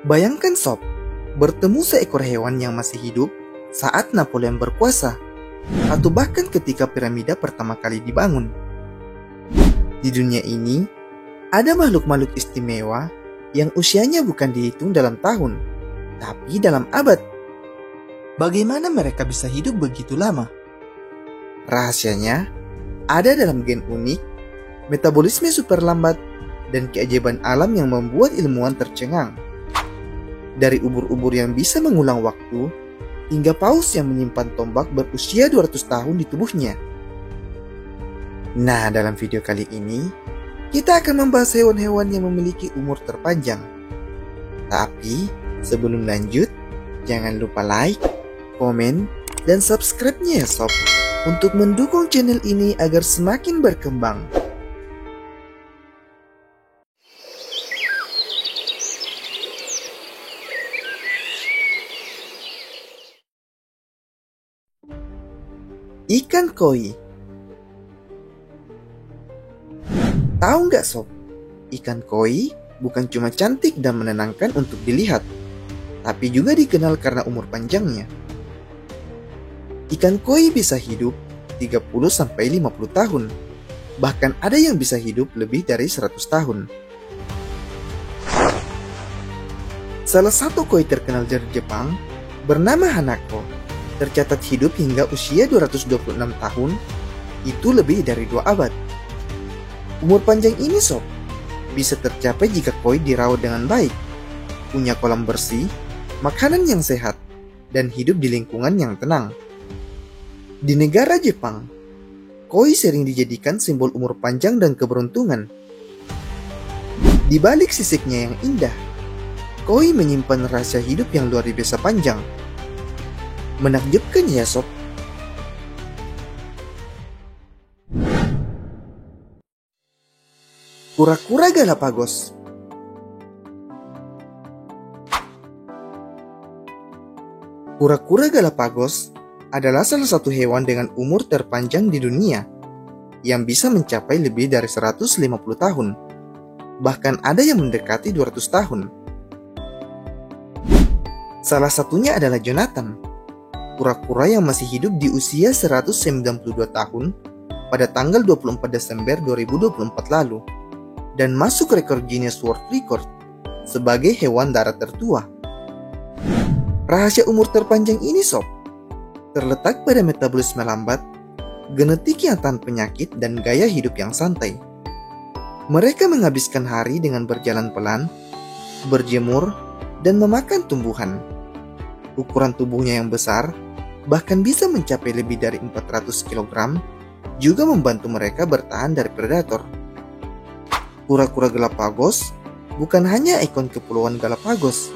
Bayangkan sob, bertemu seekor hewan yang masih hidup saat Napoleon berkuasa, atau bahkan ketika piramida pertama kali dibangun. Di dunia ini, ada makhluk-makhluk istimewa yang usianya bukan dihitung dalam tahun, tapi dalam abad. Bagaimana mereka bisa hidup begitu lama? Rahasianya ada dalam gen unik, metabolisme super lambat, dan keajaiban alam yang membuat ilmuwan tercengang. Dari ubur-ubur yang bisa mengulang waktu, hingga paus yang menyimpan tombak berusia 200 tahun di tubuhnya. Nah, dalam video kali ini, kita akan membahas hewan-hewan yang memiliki umur terpanjang. Tapi, sebelum lanjut, jangan lupa like, komen, dan subscribe-nya ya sob, untuk mendukung channel ini agar semakin berkembang. Ikan koi. Tahu nggak sob, ikan koi bukan cuma cantik dan menenangkan untuk dilihat, tapi juga dikenal karena umur panjangnya. Ikan koi bisa hidup 30-50 tahun, bahkan ada yang bisa hidup lebih dari 100 tahun. Salah satu koi terkenal dari Jepang bernama Hanako tercatat hidup hingga usia 226 tahun, itu lebih dari 2 abad. Umur panjang ini sob, bisa tercapai jika koi dirawat dengan baik, punya kolam bersih, makanan yang sehat, dan hidup di lingkungan yang tenang. Di negara Jepang, koi sering dijadikan simbol umur panjang dan keberuntungan. Di balik sisiknya yang indah, koi menyimpan rahasia hidup yang luar biasa panjang. Menakjubkan ya sob. Kura-kura Galapagos. Kura-kura Galapagos adalah salah satu hewan dengan umur terpanjang di dunia, yang bisa mencapai lebih dari 150 tahun. Bahkan ada yang mendekati 200 tahun. Salah satunya adalah Jonathan, kura-kura yang masih hidup di usia 192 tahun pada tanggal 24 Desember 2024 lalu, dan masuk rekor Guinness World Record sebagai hewan darat tertua. Rahasia umur terpanjang ini sob, terletak pada metabolisme lambat, genetik yang tahan penyakit, dan gaya hidup yang santai. Mereka menghabiskan hari dengan berjalan pelan, berjemur, dan memakan tumbuhan. Ukuran tubuhnya yang besar, bahkan bisa mencapai lebih dari 400 kg, juga membantu mereka bertahan dari predator. Kura-kura Galapagos bukan hanya ikon kepulauan Galapagos,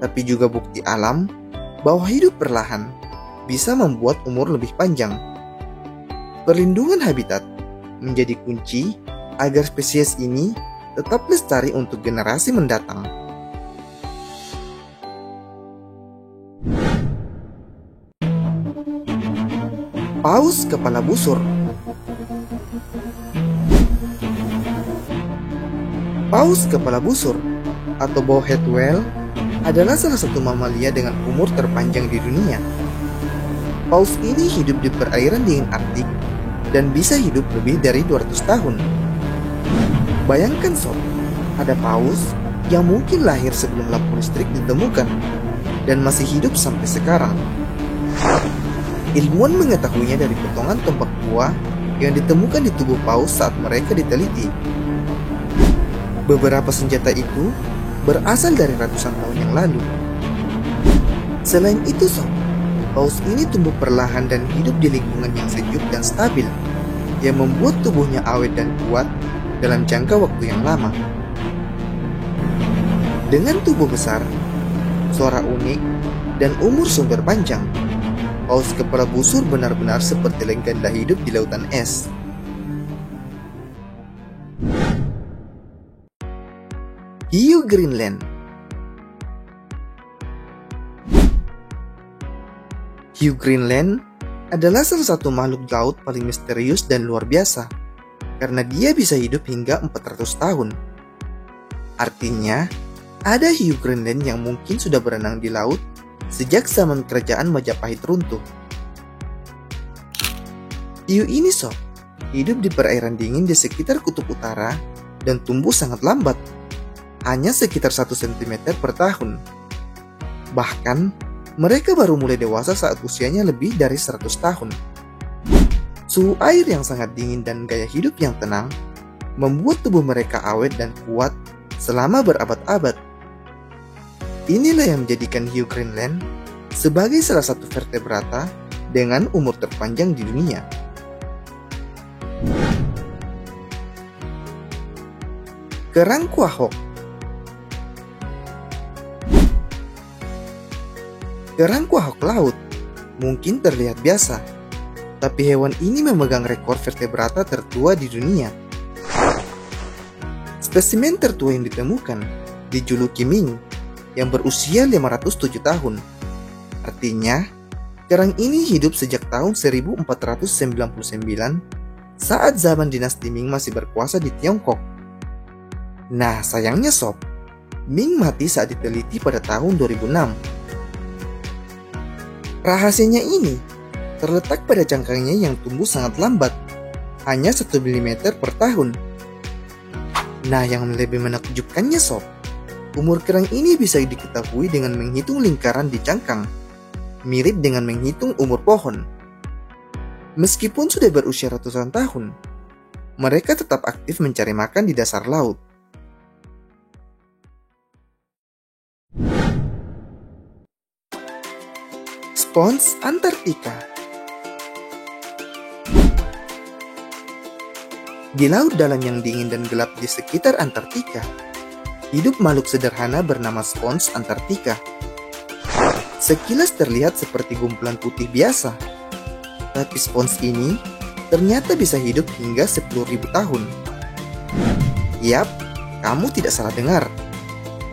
tapi juga bukti alam bahwa hidup perlahan bisa membuat umur lebih panjang. Perlindungan habitat menjadi kunci agar spesies ini tetap lestari untuk generasi mendatang. Paus kepala busur. Paus kepala busur atau bowhead whale adalah salah satu mamalia dengan umur terpanjang di dunia. Paus ini hidup di perairan dingin Arktik dan bisa hidup lebih dari 200 tahun. Bayangkan sob, ada paus yang mungkin lahir sebelum lampu listrik ditemukan dan masih hidup sampai sekarang. Ilmuwan mengetahuinya dari potongan tombak tua yang ditemukan di tubuh paus saat mereka diteliti. Beberapa senjata itu berasal dari ratusan tahun yang lalu. Selain itu sob, paus ini tumbuh perlahan dan hidup di lingkungan yang sejuk dan stabil, yang membuat tubuhnya awet dan kuat dalam jangka waktu yang lama. Dengan tubuh besar, suara unik, dan umur sumber panjang, paus kepala busur benar-benar seperti legenda hidup di lautan es. Hiu Greenland. Hiu Greenland adalah salah satu makhluk laut paling misterius dan luar biasa, karena dia bisa hidup hingga 400 tahun. Artinya, Ada hiu Greenland yang mungkin sudah berenang di laut sejak zaman kerajaan Majapahit runtuh. Hiu ini sob, hidup di perairan dingin di sekitar kutub utara dan tumbuh sangat lambat, hanya sekitar 1 cm per tahun. Bahkan, mereka baru mulai dewasa saat usianya lebih dari 100 tahun. Suhu air yang sangat dingin dan gaya hidup yang tenang membuat tubuh mereka awet dan kuat selama berabad-abad. Inilah yang menjadikan hiu Greenland sebagai salah satu vertebrata dengan umur terpanjang di dunia. Kerang quahock. Kerang quahock laut mungkin terlihat biasa, tapi hewan ini memegang rekor vertebrata tertua di dunia. Spesimen tertua yang ditemukan dijuluki Ming, yang berusia 507 tahun. Artinya, kerang ini hidup sejak tahun 1499 saat zaman dinasti Ming masih berkuasa di Tiongkok. Nah, sayangnya sob, Ming mati saat diteliti pada tahun 2006. Rahasianya ini terletak pada cangkangnya yang tumbuh sangat lambat, hanya 1 mm per tahun. Nah, yang lebih menakjubkannya sob, umur kerang ini bisa diketahui dengan menghitung lingkaran di cangkang, mirip dengan menghitung umur pohon. Meskipun sudah berusia ratusan tahun, mereka tetap aktif mencari makan di dasar laut. Spons Antartika. Di laut dalam yang dingin dan gelap di sekitar Antartika, hidup makhluk sederhana bernama spons Antartika. Sekilas terlihat seperti gumpulan putih biasa, tapi spons ini ternyata bisa hidup hingga 10.000 tahun. Yap, kamu tidak salah dengar.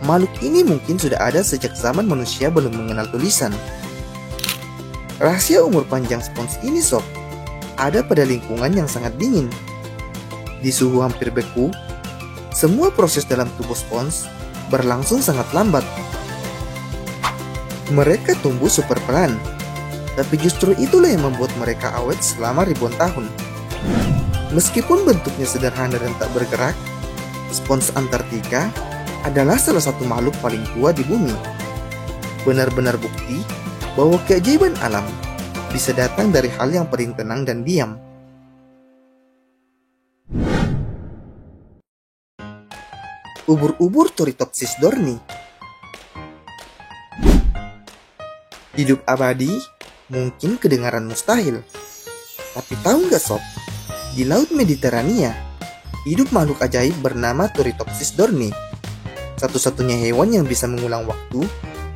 Makhluk ini mungkin sudah ada sejak zaman manusia belum mengenal tulisan. Rahasia umur panjang spons ini sob, ada pada lingkungan yang sangat dingin. Di suhu hampir beku, semua proses dalam tubuh spons berlangsung sangat lambat. Mereka tumbuh super pelan, tapi justru itulah yang membuat mereka awet selama ribuan tahun. Meskipun bentuknya sederhana dan tak bergerak, spons Antartika adalah salah satu makhluk paling tua di bumi. Benar-benar bukti bahwa keajaiban alam bisa datang dari hal yang paling tenang dan diam. Ubur-ubur Turritopsis dohrni. Hidup abadi mungkin kedengaran mustahil, tapi tahu nggak sob, di Laut Mediterania hidup makhluk ajaib bernama Turritopsis dohrni, satu-satunya hewan yang bisa mengulang waktu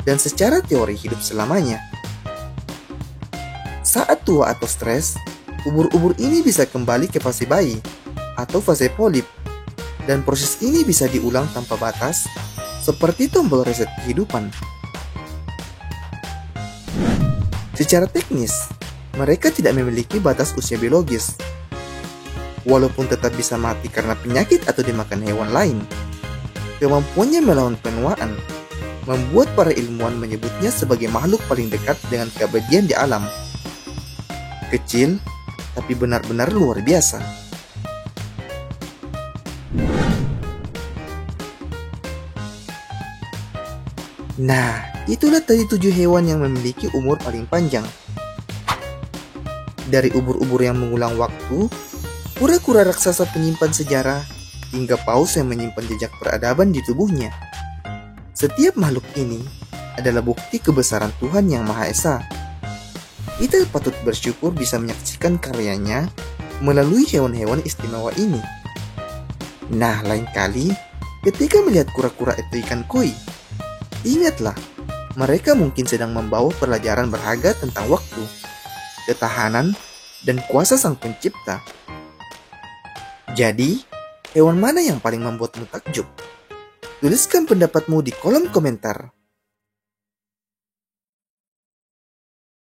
dan secara teori hidup selamanya. Saat tua atau stres, ubur-ubur ini bisa kembali ke fase bayi atau fase polip, dan proses ini bisa diulang tanpa batas, seperti tombol reset kehidupan. Secara teknis, mereka tidak memiliki batas usia biologis. Walaupun tetap bisa mati karena penyakit atau dimakan hewan lain, kemampuannya melawan penuaan membuat para ilmuwan menyebutnya sebagai makhluk paling dekat dengan keabadian di alam. Kecil, tapi benar-benar luar biasa. Nah, itulah tadi 7 hewan yang memiliki umur paling panjang. Dari ubur-ubur yang mengulang waktu, kura-kura raksasa penyimpan sejarah, hingga paus yang menyimpan jejak peradaban di tubuhnya. Setiap makhluk ini adalah bukti kebesaran Tuhan Yang Maha Esa. Kita patut bersyukur bisa menyaksikan karyanya melalui hewan-hewan istimewa ini. Nah, lain kali ketika melihat kura-kura atau ikan koi, ingatlah, mereka mungkin sedang membawa pelajaran berharga tentang waktu, ketahanan, dan kuasa Sang Pencipta. Jadi, hewan mana yang paling membuatmu takjub? Tuliskan pendapatmu di kolom komentar.